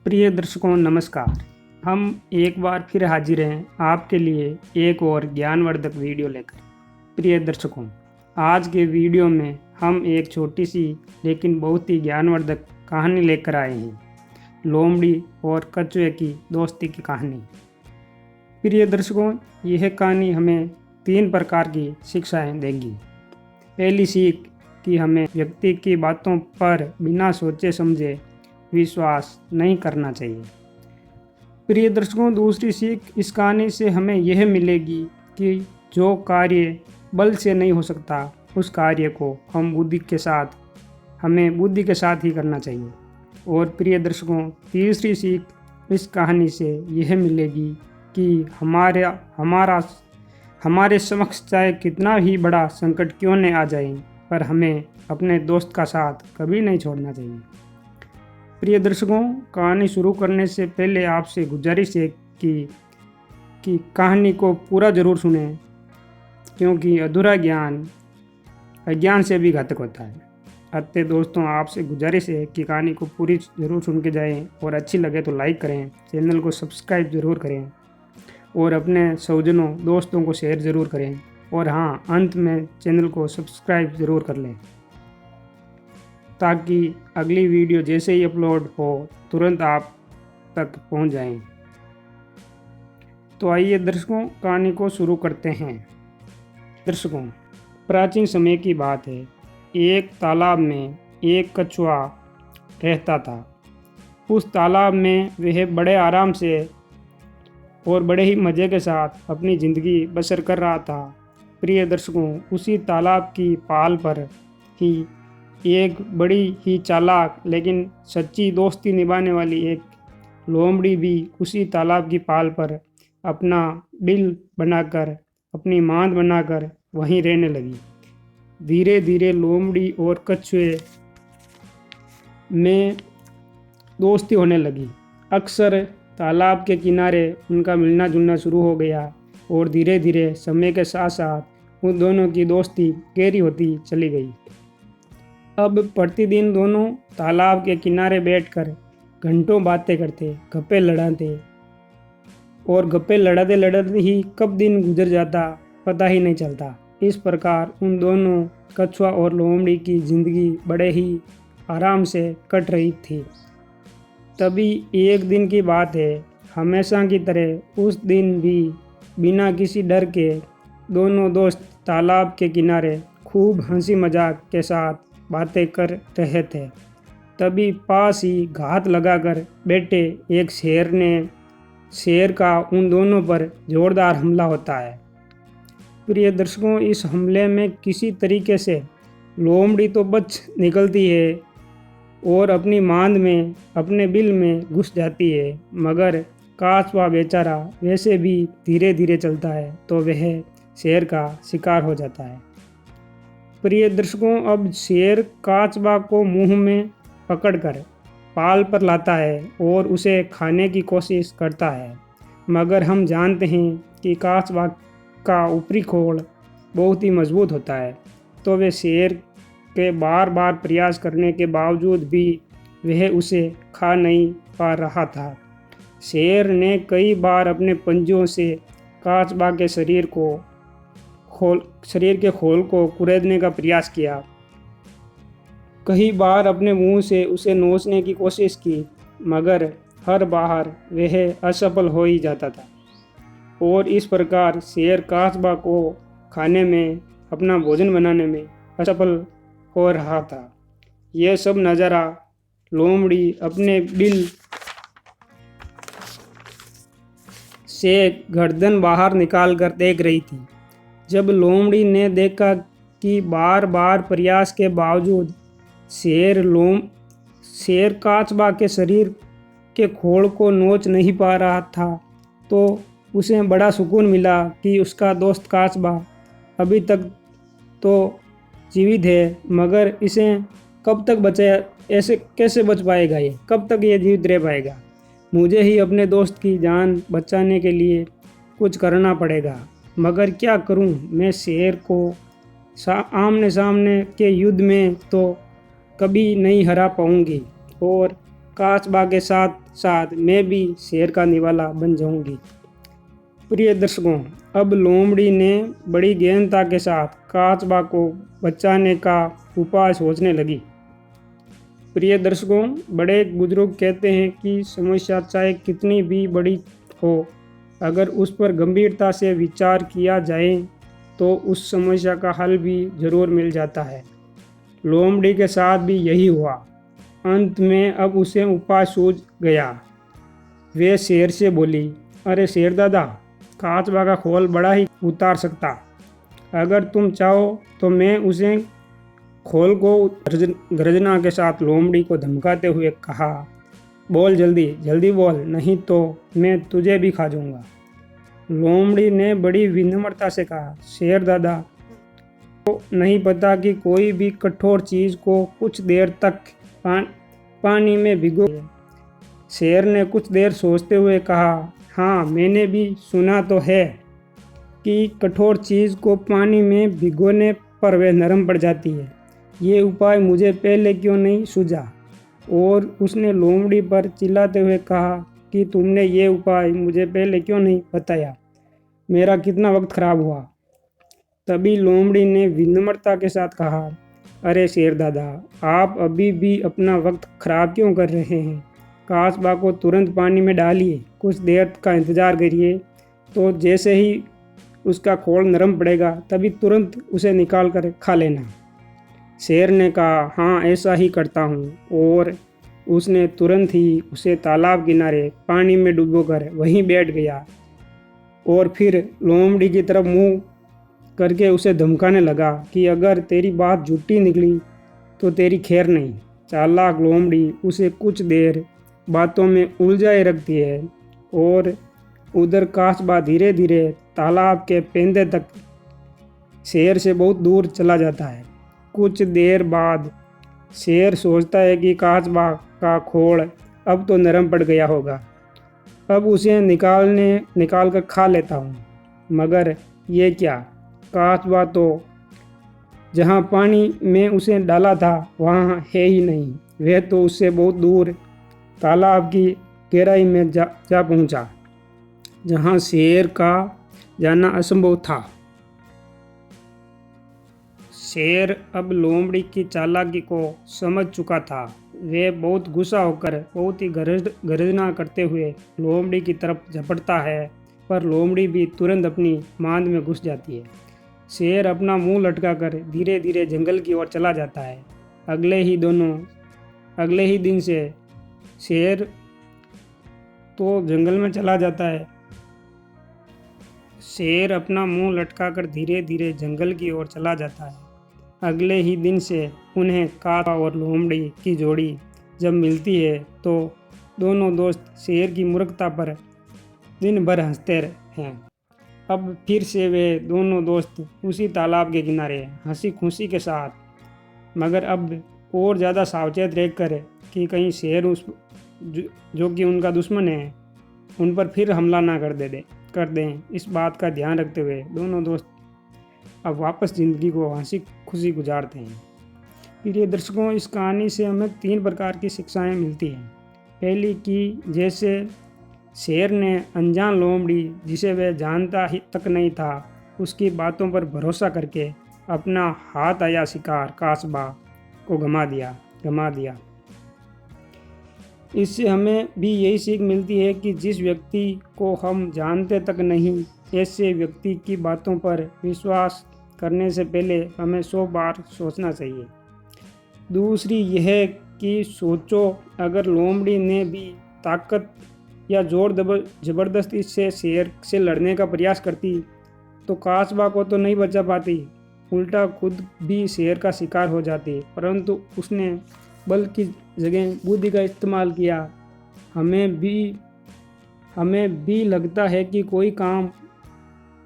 प्रिय दर्शकों नमस्कार। हम एक बार फिर हाजिर हैं आपके लिए एक और ज्ञानवर्धक वीडियो लेकर। प्रिय दर्शकों, आज के वीडियो में हम एक छोटी सी लेकिन बहुत ही ज्ञानवर्धक कहानी लेकर आए हैं, लोमड़ी और कछुए की दोस्ती की कहानी। प्रिय दर्शकों, यह कहानी हमें 3 प्रकार की शिक्षाएं देगी। पहली सीख कि हमें व्यक्ति की बातों पर बिना सोचे समझे विश्वास नहीं करना चाहिए। प्रिय दर्शकों, दूसरी सीख इस कहानी से हमें यह मिलेगी कि जो कार्य बल से नहीं हो सकता उस कार्य को हमें बुद्धि के साथ ही करना चाहिए। और प्रिय दर्शकों, तीसरी सीख इस कहानी से यह मिलेगी कि हमारे समक्ष चाहे कितना ही बड़ा संकट क्यों न आ जाए, पर हमें अपने दोस्त का साथ कभी नहीं छोड़ना चाहिए। प्रिय दर्शकों, कहानी शुरू करने से पहले आपसे गुजारिश है कि कहानी को पूरा ज़रूर सुने, क्योंकि अधूरा ज्ञान अज्ञान से भी घातक होता है। अतः दोस्तों, आपसे गुजारिश है कि कहानी को पूरी ज़रूर सुन के जाएं और अच्छी लगे तो लाइक करें, चैनल को सब्सक्राइब ज़रूर करें और अपने स्वजनों दोस्तों को शेयर ज़रूर करें। और हाँ, अंत में चैनल को सब्सक्राइब ज़रूर कर लें ताकि अगली वीडियो जैसे ही अपलोड हो तुरंत आप तक पहुंच जाएं। तो आइए दर्शकों, कहानी को शुरू करते हैं। दर्शकों, प्राचीन समय की बात है। एक तालाब में एक कछुआ रहता था। उस तालाब में वह बड़े आराम से और बड़े ही मज़े के साथ अपनी ज़िंदगी बसर कर रहा था। प्रिय दर्शकों, उसी तालाब की पाल पर ही एक बड़ी ही चालाक लेकिन सच्ची दोस्ती निभाने वाली एक लोमड़ी भी उसी तालाब की पाल पर अपना बिल बनाकर, अपनी मांद बनाकर वहीं रहने लगी। धीरे धीरे लोमड़ी और कछुए में दोस्ती होने लगी। अक्सर तालाब के किनारे उनका मिलना जुलना शुरू हो गया और धीरे धीरे समय के साथ साथ उन दोनों की दोस्ती गहरी होती चली गई। अब प्रतिदिन दोनों तालाब के किनारे बैठकर घंटों बातें करते, गप्पे लड़ाते और गप्पे लड़ाते लड़ाते ही कब दिन गुजर जाता पता ही नहीं चलता। इस प्रकार उन दोनों कछुआ और लोमड़ी की जिंदगी बड़े ही आराम से कट रही थी। तभी एक दिन की बात है, हमेशा की तरह उस दिन भी बिना किसी डर के दोनों दोस्त तालाब के किनारे खूब हंसी मजाक के साथ बातें कर रहे थे। तभी पास ही घात लगाकर बैठे एक शेर का उन दोनों पर जोरदार हमला होता है। प्रिय दर्शकों, इस हमले में किसी तरीके से लोमड़ी तो बच निकलती है और अपनी मांद में, अपने बिल में घुस जाती है, मगर कछुआ बेचारा वैसे भी धीरे धीरे चलता है तो वह शेर का शिकार हो जाता है। प्रिय दर्शकों, अब शेर कछुआ को मुंह में पकड़कर पाल पर लाता है और उसे खाने की कोशिश करता है, मगर हम जानते हैं कि कछुआ का ऊपरी खोल बहुत ही मजबूत होता है, तो वे शेर के बार बार प्रयास करने के बावजूद भी वह उसे खा नहीं पा रहा था। शेर ने कई बार अपने पंजों से कछुआ के शरीर के खोल को कुरेदने का प्रयास किया। कई बार अपने मुंह से उसे नोचने की कोशिश की, मगर हर बार वह असफल हो ही जाता था। और इस प्रकार शेर कछुआ को खाने में, अपना भोजन बनाने में असफल हो रहा था। यह सब नज़ारा लोमड़ी अपने बिल से गर्दन बाहर निकाल कर देख रही थी। जब लोमड़ी ने देखा कि बार बार प्रयास के बावजूद शेर कछुआ के शरीर के खोल को नोच नहीं पा रहा था, तो उसे बड़ा सुकून मिला कि उसका दोस्त कछुआ अभी तक तो जीवित है, मगर इसे कब तक बचाया, ऐसे कैसे बच पाएगा, ये कब तक ये जीवित रह पाएगा। मुझे ही अपने दोस्त की जान बचाने के लिए कुछ करना पड़ेगा, मगर क्या करूं, मैं शेर को आमने सामने के युद्ध में तो कभी नहीं हरा पाऊंगी और काचबा के साथ साथ मैं भी शेर का निवाला बन जाऊंगी। प्रिय दर्शकों, अब लोमड़ी ने बड़ी गहनता के साथ काचबा को बचाने का उपाय सोचने लगी। प्रिय दर्शकों, बड़े बुजुर्ग कहते हैं कि समस्या चाहे कितनी भी बड़ी हो, अगर उस पर गंभीरता से विचार किया जाए तो उस समस्या का हल भी जरूर मिल जाता है। लोमड़ी के साथ भी यही हुआ। अंत में अब उसे उपाय सूझ गया। वे शेर से बोली, अरे शेर दादा, काचबा का खोल बड़ा ही उतार सकता। अगर तुम चाहो तो मैं उसे खोल को गर्जना के साथ लोमड़ी को धमकाते हुए कहा, बोल जल्दी जल्दी बोल, नहीं तो मैं तुझे भी खा जाऊंगा। लोमड़ी ने बड़ी विनम्रता से कहा, शेर दादा को नहीं पता कि कोई भी कठोर चीज़ को कुछ देर तक पानी में भिगो। शेर ने कुछ देर सोचते हुए कहा, हाँ मैंने भी सुना तो है कि कठोर चीज़ को पानी में भिगोने पर वह नरम पड़ जाती है। ये उपाय मुझे पहले क्यों नहीं सूझा। और उसने लोमड़ी पर चिल्लाते हुए कहा कि तुमने ये उपाय मुझे पहले क्यों नहीं बताया, मेरा कितना वक्त खराब हुआ। तभी लोमड़ी ने विनम्रता के साथ कहा, अरे शेर दादा, आप अभी भी अपना वक्त खराब क्यों कर रहे हैं। काचबा को तुरंत पानी में डालिए, कुछ देर का इंतज़ार करिए, तो जैसे ही उसका खोल नरम पड़ेगा तभी तुरंत उसे निकाल कर खा लेना। शेर ने कहा, हाँ ऐसा ही करता हूँ। और उसने तुरंत ही उसे तालाब किनारे पानी में डुबोकर वहीं बैठ गया और फिर लोमड़ी की तरफ मुंह करके उसे धमकाने लगा कि अगर तेरी बात झूठी निकली तो तेरी खैर नहीं। चालाक लोमड़ी उसे कुछ देर बातों में उलझाए रखती है और उधर काचबा धीरे धीरे तालाब के पेंदे तक शेर से बहुत दूर चला जाता है। कुछ देर बाद शेर सोचता है कि काचबा का खोल अब तो नरम पड़ गया होगा, अब उसे निकाल कर खा लेता हूँ। मगर ये क्या, काचबा तो जहाँ पानी में उसे डाला था वहाँ है ही नहीं। वह तो उससे बहुत दूर तालाब की गहराई में जा पहुँचा, जहाँ शेर का जाना असंभव था। शेर अब लोमड़ी की चालाकी को समझ चुका था। वे बहुत गुस्सा होकर बहुत ही गर्जना करते हुए लोमड़ी की तरफ झपटता है, पर लोमड़ी भी तुरंत अपनी मांद में घुस जाती है। शेर अपना मुंह लटकाकर धीरे धीरे जंगल की ओर चला जाता है। अगले ही दिन से शेर तो जंगल में चला जाता है। शेर अपना मुंह लटकाकर धीरे धीरे जंगल की ओर चला जाता है। अगले ही दिन से उन्हें काचबा और लोमड़ी की जोड़ी जब मिलती है तो दोनों दोस्त शेर की मूर्खता पर दिन भर हंसते हैं। अब फिर से वे दोनों दोस्त उसी तालाब के किनारे हंसी खुशी के साथ, मगर अब और ज़्यादा सावचेत रहकर कि कहीं शेर जो कि उनका दुश्मन है उन पर फिर हमला ना कर दें, इस बात का ध्यान रखते हुए दोनों दोस्त अब वापस ज़िंदगी को हंसी खुशी गुजारते हैं। प्रिय दर्शकों, इस कहानी से हमें 3 प्रकार की शिक्षाएं मिलती हैं। पहली कि जैसे शेर ने अनजान लोमड़ी, जिसे वह जानता ही तक नहीं था, उसकी बातों पर भरोसा करके अपना हाथ आया शिकार काचबा को गमा दिया। इससे हमें भी यही सीख मिलती है कि जिस व्यक्ति को हम जानते तक नहीं, ऐसे व्यक्ति की बातों पर विश्वास करने से पहले हमें 100 बार सोचना चाहिए। दूसरी यह कि सोचो, अगर लोमड़ी ने भी ताकत या जोर ज़बरदस्ती से शेर से लड़ने का प्रयास करती तो काचबा को तो नहीं बचा पाती, उल्टा खुद भी शेर का शिकार हो जाती। परंतु उसने बल की जगह बुद्धि का इस्तेमाल किया। हमें भी लगता है कि कोई काम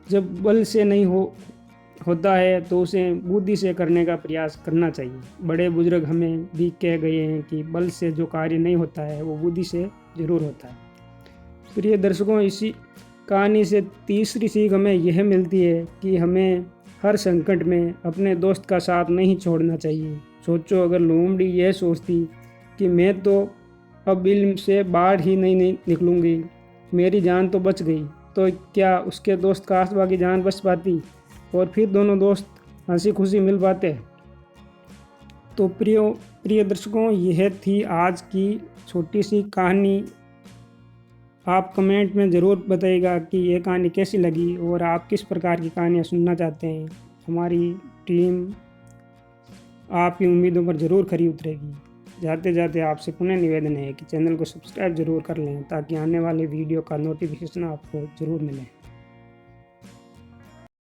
जब बल से नहीं होता है तो उसे बुद्धि से करने का प्रयास करना चाहिए। बड़े बुजुर्ग हमें भी कह गए हैं कि बल से जो कार्य नहीं होता है वो बुद्धि से जरूर होता है। प्रिय दर्शकों, इसी कहानी से तीसरी सीख हमें यह मिलती है कि हमें हर संकट में अपने दोस्त का साथ नहीं छोड़ना चाहिए। सोचो, अगर लोमड़ी यह सोचती कि मैं तो अब इल्म से बाहर ही नहीं निकलूँगी। मेरी जान तो बच गई, तो क्या उसके दोस्त कासबा की जान बच पाती और फिर दोनों दोस्त हंसी खुशी मिल पाते। तो प्रिय दर्शकों, यह थी आज की छोटी सी कहानी। आप कमेंट में ज़रूर बताइएगा कि ये कहानी कैसी लगी और आप किस प्रकार की कहानियाँ सुनना चाहते हैं। हमारी टीम आपकी उम्मीदों पर ज़रूर खरी उतरेगी। जाते जाते आपसे पुनः निवेदन है कि चैनल को सब्सक्राइब ज़रूर कर लें ताकि आने वाले वीडियो का नोटिफिकेशन आपको ज़रूर मिले।